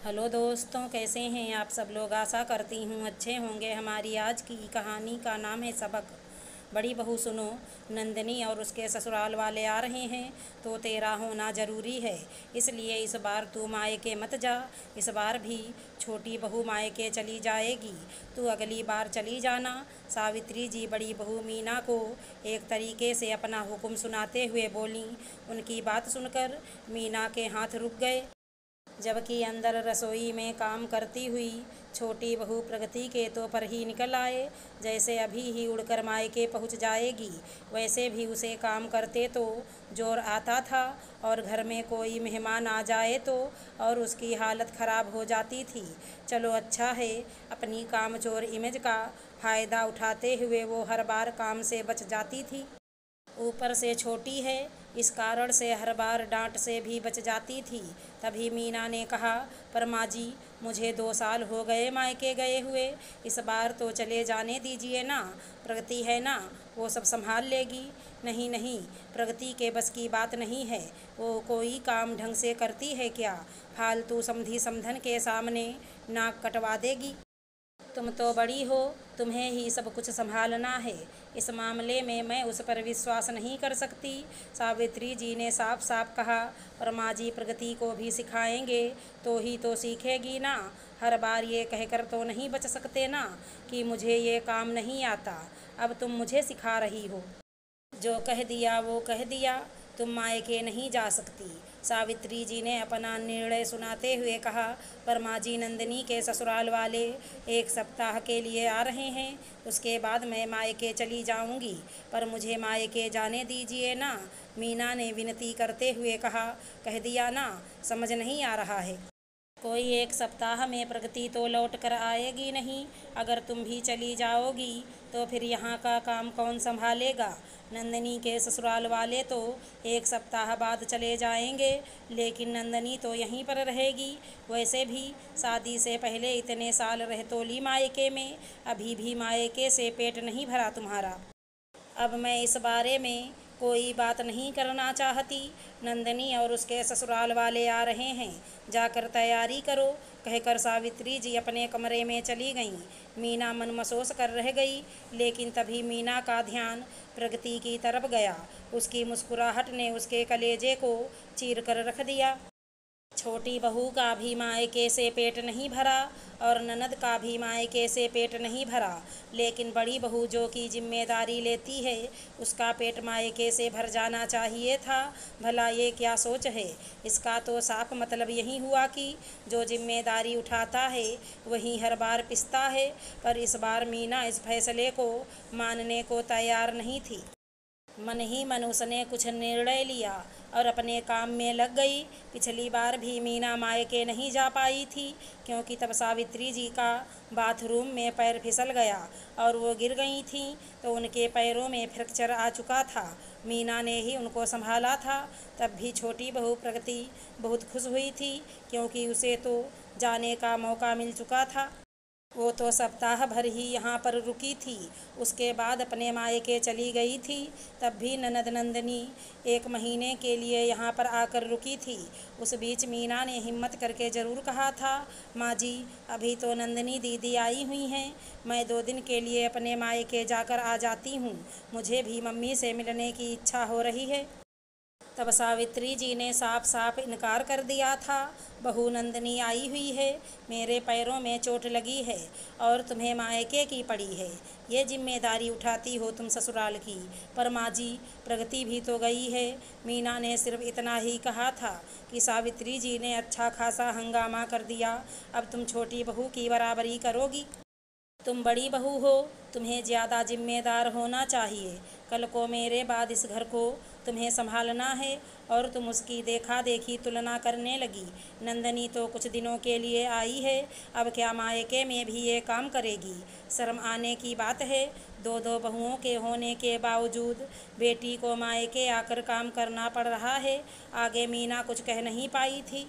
Hello दोस्तों, कैसे हैं आप सब लोग। आशा करती हूँ अच्छे होंगे। हमारी आज की कहानी का नाम है सबक। बड़ी बहू सुनो, नंदिनी और उसके ससुराल वाले आ रहे हैं तो तेरा होना ज़रूरी है। इसलिए इस बार तू मायके मत जा। इस बार भी छोटी बहू मायके चली जाएगी, तू अगली बार चली जाना। सावित्री जी बड़ी बहू मीना को एक तरीके से अपना हुक्म सुनाते हुए बोलीं। उनकी बात सुनकर मीना के हाथ रुक गए। जबकि अंदर रसोई में काम करती हुई छोटी बहू प्रगति के तो पर ही निकल आए। जैसे अभी ही उड़कर मायके पहुंच जाएगी, वैसे भी उसे काम करते तो जोर आता था, और घर में कोई मेहमान आ जाए तो और उसकी हालत ख़राब हो जाती थी। चलो अच्छा है, अपनी कामचोर इमेज का फ़ायदा उठाते हुए वो हर बार काम से बच जाती थी। ऊपर से छोटी है, इस कारण से हर बार डांट से भी बच जाती थी। तभी मीना ने कहा, पर माँ जी, मुझे 2 साल हो गए मायके गए हुए, इस बार तो चले जाने दीजिए ना। प्रगति है ना, वो सब संभाल लेगी। नहीं नहीं, प्रगति के बस की बात नहीं है। वो कोई काम ढंग से करती है क्या? फालतू समधी समधन के सामने नाक कटवा देगी। तुम तो बड़ी हो, तुम्हें ही सब कुछ संभालना है। इस मामले में मैं उस पर विश्वास नहीं कर सकती। सावित्री जी ने साफ साफ कहा। पर माँ जी, प्रगति को भी सिखाएंगे तो ही तो सीखेगी ना। हर बार ये कहकर तो नहीं बच सकते ना कि मुझे ये काम नहीं आता, अब तुम मुझे सिखा रही हो। जो कह दिया वो कह दिया, तुम मायके नहीं जा सकती। सावित्री जी ने अपना निर्णय सुनाते हुए कहा। पर माँ जी, नंदिनी के ससुराल वाले 1 सप्ताह के लिए आ रहे हैं, उसके बाद मैं मायके चली जाऊंगी, पर मुझे मायके जाने दीजिए ना। मीना ने विनती करते हुए कहा। कह दिया ना, समझ नहीं आ रहा है। कोई 1 सप्ताह में प्रगति तो लौट कर आएगी नहीं। अगर तुम भी चली जाओगी तो फिर यहाँ का काम कौन संभालेगा। नंदिनी के ससुराल वाले तो 1 सप्ताह बाद चले जाएंगे, लेकिन नंदिनी तो यहीं पर रहेगी। वैसे भी शादी से पहले इतने साल रह तो ली मायके में, अभी भी मायके से पेट नहीं भरा तुम्हारा। अब मैं इस बारे में कोई बात नहीं करना चाहती। नंदिनी और उसके ससुराल वाले आ रहे हैं, जाकर तैयारी करो, कहकर सावित्री जी अपने कमरे में चली गईं। मीना मनमसोस कर रह गई, लेकिन तभी मीना का ध्यान प्रगति की तरफ गया। उसकी मुस्कुराहट ने उसके कलेजे को चीर कर रख दिया। छोटी बहू का भी मायके से पेट नहीं भरा और ननद का भी मायके से पेट नहीं भरा, लेकिन बड़ी बहू जो कि जिम्मेदारी लेती है, उसका पेट मायके से भर जाना चाहिए था। भला ये क्या सोच है। इसका तो साफ मतलब यही हुआ कि जो जिम्मेदारी उठाता है वही हर बार पिसता है। पर इस बार मीना इस फैसले को मानने को तैयार नहीं थी। मन ही मन उसने कुछ निर्णय लिया और अपने काम में लग गई। पिछली बार भी मीना मायके नहीं जा पाई थी, क्योंकि तब सावित्री जी का बाथरूम में पैर फिसल गया और वो गिर गई थीं, तो उनके पैरों में फ्रैक्चर आ चुका था। मीना ने ही उनको संभाला था। तब भी छोटी बहू प्रगति बहुत खुश हुई थी, क्योंकि उसे तो जाने का मौका मिल चुका था। वो तो सप्ताह भर ही यहाँ पर रुकी थी, उसके बाद अपने मायके चली गई थी। तब भी ननद नंदिनी 1 महीने के लिए यहाँ पर आकर रुकी थी। उस बीच मीना ने हिम्मत करके ज़रूर कहा था, माँ जी, अभी तो नंदिनी दीदी आई हुई हैं, मैं 2 दिन के लिए अपने मायके जाकर आ जाती हूँ, मुझे भी मम्मी से मिलने की इच्छा हो रही है। तब सावित्री जी ने साफ साफ इनकार कर दिया था। बहू नंदिनी आई हुई है, मेरे पैरों में चोट लगी है और तुम्हें मायके की पड़ी है, ये जिम्मेदारी उठाती हो तुम ससुराल की। पर माँ जी, प्रगति भी तो गई है। मीना ने सिर्फ इतना ही कहा था कि सावित्री जी ने अच्छा खासा हंगामा कर दिया। अब तुम छोटी बहू की बराबरी करोगी। तुम बड़ी बहू हो, तुम्हें ज़्यादा जिम्मेदार होना चाहिए। कल को मेरे बाद इस घर को तुम्हें संभालना है, और तुम उसकी देखा देखी तुलना करने लगी। नंदिनी तो कुछ दिनों के लिए आई है, अब क्या मायके में भी ये काम करेगी। शर्म आने की बात है। 2 बहुओं के होने के बावजूद बेटी को मायके आकर काम करना पड़ रहा है। आगे मीना कुछ कह नहीं पाई थी।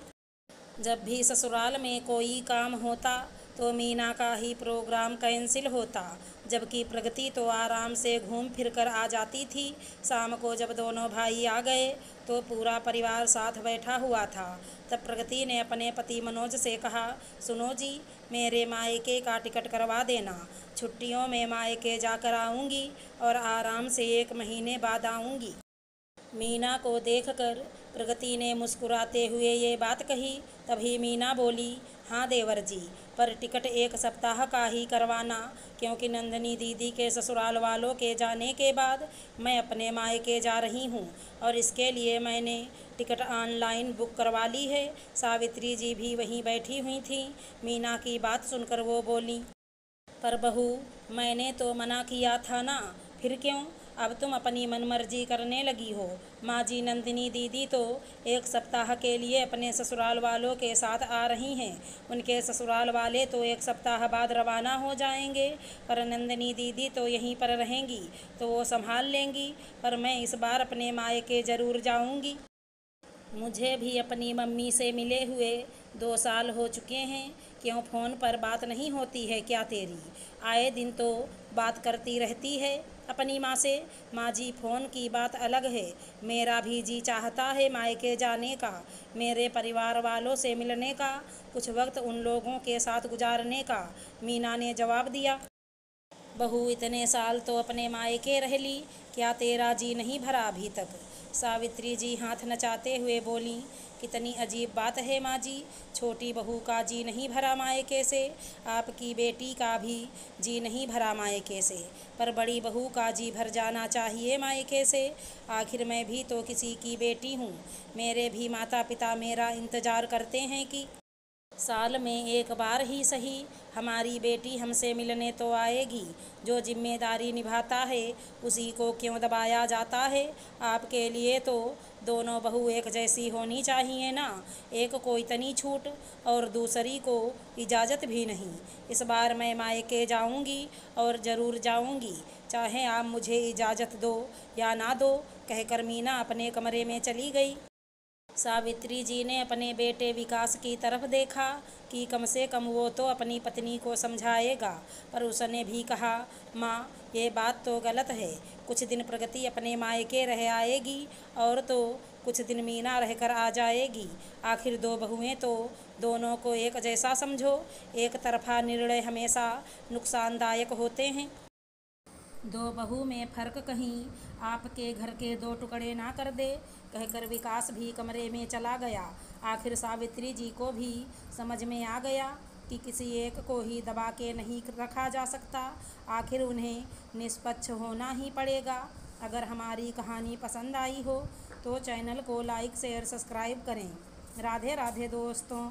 जब भी ससुराल में कोई काम होता तो मीना का ही प्रोग्राम कैंसिल होता, जबकि प्रगति तो आराम से घूम फिर कर आ जाती थी। शाम को जब दोनों भाई आ गए तो पूरा परिवार साथ बैठा हुआ था। तब प्रगति ने अपने पति मनोज से कहा, सुनो जी, मेरे मायके का टिकट करवा देना। छुट्टियों में मायके जाकर आऊँगी और आराम से 1 महीने बाद आऊँगी। मीना को देखकर प्रगति ने मुस्कुराते हुए ये बात कही। तभी मीना बोली, हाँ देवर जी, पर टिकट 1 सप्ताह का ही करवाना, क्योंकि नंदनी दीदी के ससुराल वालों के जाने के बाद मैं अपने मायके जा रही हूँ और इसके लिए मैंने टिकट ऑनलाइन बुक करवा ली है। सावित्री जी भी वहीं बैठी हुई थी। मीना की बात सुनकर वो बोली, पर बहू, मैंने तो मना किया था ना, फिर क्यों अब तुम अपनी मनमर्जी करने लगी हो? माँ जी, नंदिनी दीदी तो 1 सप्ताह के लिए अपने ससुराल वालों के साथ आ रही हैं। उनके ससुराल वाले तो 1 सप्ताह बाद रवाना हो जाएंगे, पर नंदिनी दीदी तो यहीं पर रहेंगी, तो वो संभाल लेंगी। पर मैं इस बार अपने मायके ज़रूर जाऊंगी। मुझे भी अपनी मम्मी से मिले हुए 2 साल हो चुके हैं। क्यों फ़ोन पर बात नहीं होती है क्या तेरी? आए दिन तो बात करती रहती है अपनी माँ से। माँ जी, फ़ोन की बात अलग है, मेरा भी जी चाहता है मायके जाने का, मेरे परिवार वालों से मिलने का, कुछ वक्त उन लोगों के साथ गुजारने का। मीना ने जवाब दिया, बहू, इतने साल तो अपने मायके रह ली, क्या तेरा जी नहीं भरा अभी तक? सावित्री जी हाथ नचाते हुए बोली, कितनी अजीब बात है माँ जी, छोटी बहू का जी नहीं भरा मायके से, आपकी बेटी का भी जी नहीं भरा मायके से, पर बड़ी बहू का जी भर जाना चाहिए मायके से। आखिर मैं भी तो किसी की बेटी हूँ, मेरे भी माता पिता मेरा इंतज़ार करते हैं कि साल में 1 बार ही सही हमारी बेटी हमसे मिलने तो आएगी। जो जिम्मेदारी निभाता है उसी को क्यों दबाया जाता है? आपके लिए तो दोनों बहू एक जैसी होनी चाहिए ना, एक को इतनी छूट और दूसरी को इजाज़त भी नहीं। इस बार मैं मायके जाऊंगी और ज़रूर जाऊंगी, चाहे आप मुझे इजाज़त दो या ना दो, कहकर मीना अपने कमरे में चली गई। सावित्री जी ने अपने बेटे विकास की तरफ देखा कि कम से कम वो तो अपनी पत्नी को समझाएगा, पर उसने भी कहा, माँ, ये बात तो गलत है। कुछ दिन प्रगति अपने मायके रह आएगी और तो कुछ दिन मीना रहकर आ जाएगी। आखिर 2 बहुएं तो दोनों को एक जैसा समझो। एक तरफा निर्णय हमेशा नुकसानदायक होते हैं। 2 बहू में फ़र्क कहीं आपके घर के 2 टुकड़े ना कर दे, कहकर विकास भी कमरे में चला गया। आखिर सावित्री जी को भी समझ में आ गया कि किसी एक को ही दबा के नहीं रखा जा सकता, आखिर उन्हें निष्पक्ष होना ही पड़ेगा। अगर हमारी कहानी पसंद आई हो तो चैनल को लाइक शेयर सब्सक्राइब करें। राधे राधे दोस्तों।